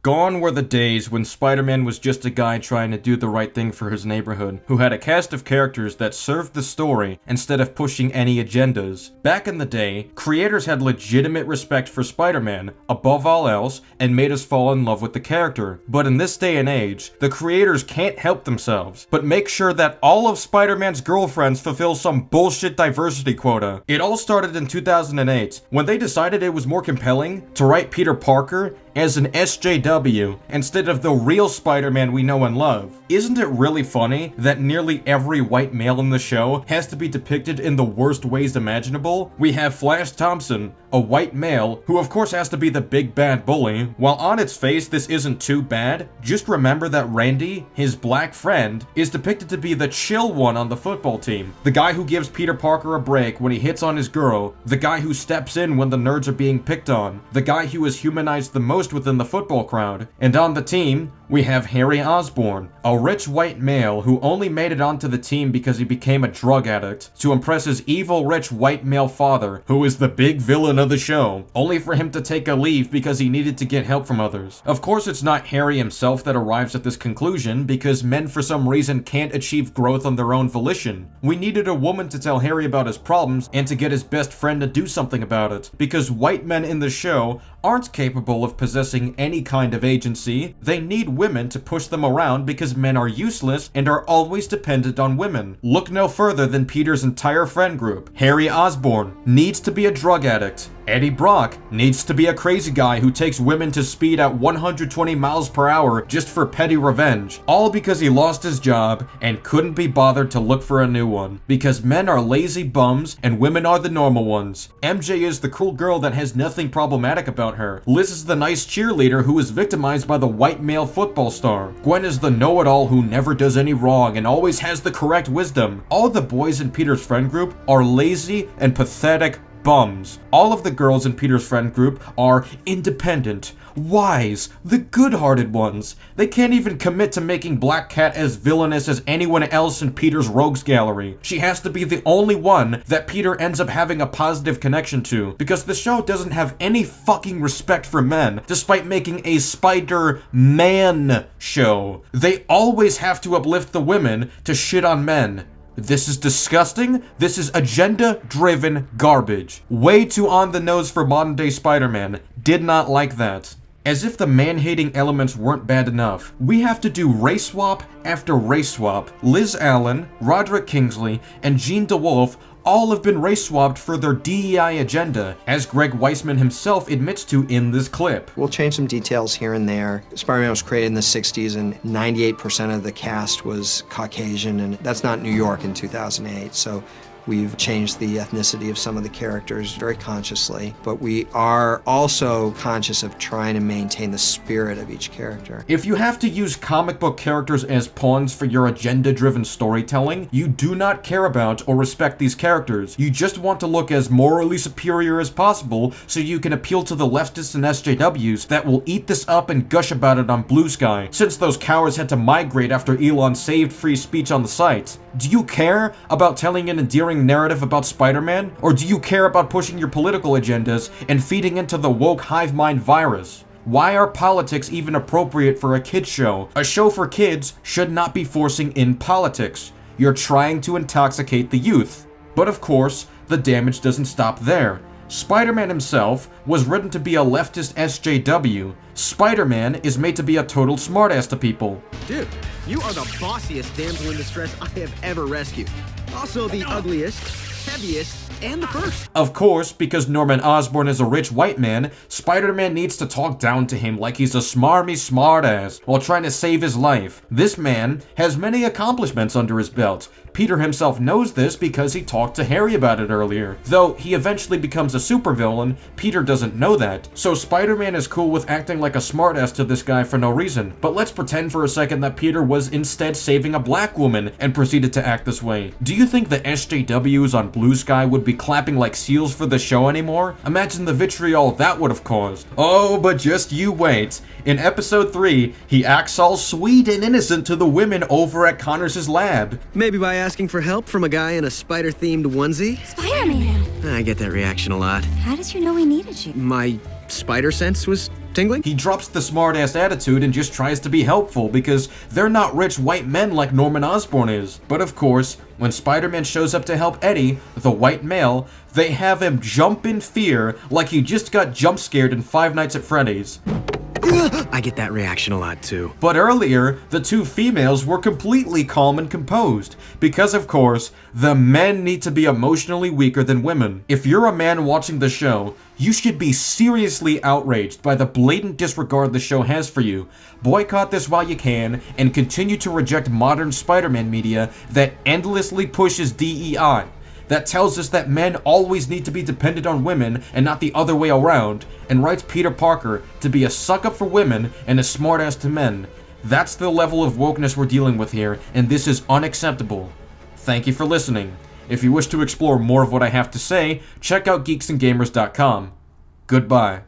Gone were the days when Spider-Man was just a guy trying to do the right thing for his neighborhood, who had a cast of characters that served the story instead of pushing any agendas. Back in the day, creators had legitimate respect for Spider-Man, above all else, and made us fall in love with the character. But in this day and age, the creators can't help themselves, but make sure that all of Spider-Man's girlfriends fulfill some bullshit diversity quota. It all started in 2008, when they decided it was more compelling to write Peter Parker as an SJW instead of the real Spider-Man we know and love. Isn't it really funny that nearly every white male in the show has to be depicted in the worst ways imaginable? We have Flash Thompson, a white male, who of course has to be the big bad bully. While on its face this isn't too bad, just remember that Randy, his black friend, is depicted to be the chill one on the football team. The guy who gives Peter Parker a break when he hits on his girl, the guy who steps in when the nerds are being picked on, the guy who is humanized the most within the football crowd. And on the team, we have Harry Osborn, a rich white male who only made it onto the team because he became a drug addict to impress his evil rich white male father, who is the big villain of the show, only for him to take a leave because he needed to get help from others. Of course, it's not Harry himself that arrives at this conclusion, because men for some reason can't achieve growth on their own volition. We needed a woman to tell Harry about his problems and to get his best friend to do something about it, because white men in the show aren't capable of possessing any kind of agency. They need women to push them around because men are useless and are always dependent on women. Look no further than Peter's entire friend group. Harry Osborn needs to be a drug addict. Eddie Brock needs to be a crazy guy who takes women to speed at 120 miles per hour just for petty revenge. All because he lost his job and couldn't be bothered to look for a new one. Because men are lazy bums and women are the normal ones. MJ is the cool girl that has nothing problematic about her. Liz is the nice cheerleader who is victimized by the white male football star. Gwen is the know-it-all who never does any wrong and always has the correct wisdom. All the boys in Peter's friend group are lazy and pathetic bums. All of the girls in Peter's friend group are independent, wise, the good-hearted ones. They can't even commit to making Black Cat as villainous as anyone else in Peter's rogues gallery. She has to be the only one that Peter ends up having a positive connection to, because the show doesn't have any fucking respect for men, despite making a Spider-Man show. They always have to uplift the women to shit on men. This is disgusting. This is agenda-driven garbage. Way too on the nose for modern-day Spider-Man. Did not like that. As if the man-hating elements weren't bad enough, we have to do race swap after race swap. Liz Allen, Roderick Kingsley, and Jean DeWolf all have been race swapped for their DEI agenda, as Greg Weisman himself admits to in this clip. We'll change some details here and there. Spider-Man was created in the 60s and 98% of the cast was Caucasian, and that's not New York in 2008, so we've changed the ethnicity of some of the characters very consciously, but we are also conscious of trying to maintain the spirit of each character. If you have to use comic book characters as pawns for your agenda-driven storytelling, you do not care about or respect these characters. You just want to look as morally superior as possible so you can appeal to the leftists and SJWs that will eat this up and gush about it on Blue Sky, since those cowards had to migrate after Elon saved free speech on the site. Do you care about telling an endearing narrative about Spider-Man? Or do you care about pushing your political agendas and feeding into the woke hive mind virus? Why are politics even appropriate for a kids show? A show for kids should not be forcing in politics. You're trying to intoxicate the youth. But of course, the damage doesn't stop there. Spider-Man himself was written to be a leftist SJW. Spider-Man is made to be a total smartass to people. Dude, you are the bossiest damsel in distress I have ever rescued. Also the ugliest, heaviest, and the first. Of course, because Norman Osborn is a rich white man, Spider-Man needs to talk down to him like he's a smarmy smartass while trying to save his life. This man has many accomplishments under his belt. Peter himself knows this because he talked to Harry about it earlier. Though he eventually becomes a supervillain, Peter doesn't know that. So Spider-Man is cool with acting like a smartass to this guy for no reason. But let's pretend for a second that Peter was instead saving a black woman and proceeded to act this way. Do you think the SJWs on Blue Sky would be clapping like seals for the show anymore? Imagine the vitriol that would have caused. Oh, but just you wait. In episode 3, he acts all sweet and innocent to the women over at Connors' lab. Maybe by asking for help from a guy in a spider-themed onesie? Spider-Man! I get that reaction a lot. How did you know we needed you? My spider sense was tingling? He drops the smartass attitude and just tries to be helpful because they're not rich white men like Norman Osborn is. But of course, when Spider-Man shows up to help Eddie, the white male, they have him jump in fear like he just got jump scared in Five Nights at Freddy's. I get that reaction a lot too. But earlier, the two females were completely calm and composed, because of course, the men need to be emotionally weaker than women. If you're a man watching the show, you should be seriously outraged by the blatant disregard the show has for you. Boycott this while you can, and continue to reject modern Spider-Man media that endlessly pushes DEI. That tells us that men always need to be dependent on women and not the other way around, and writes Peter Parker to be a suck-up for women and a smartass to men. That's the level of wokeness we're dealing with here, and this is unacceptable. Thank you for listening. If you wish to explore more of what I have to say, check out geeksandgamers.com. Goodbye.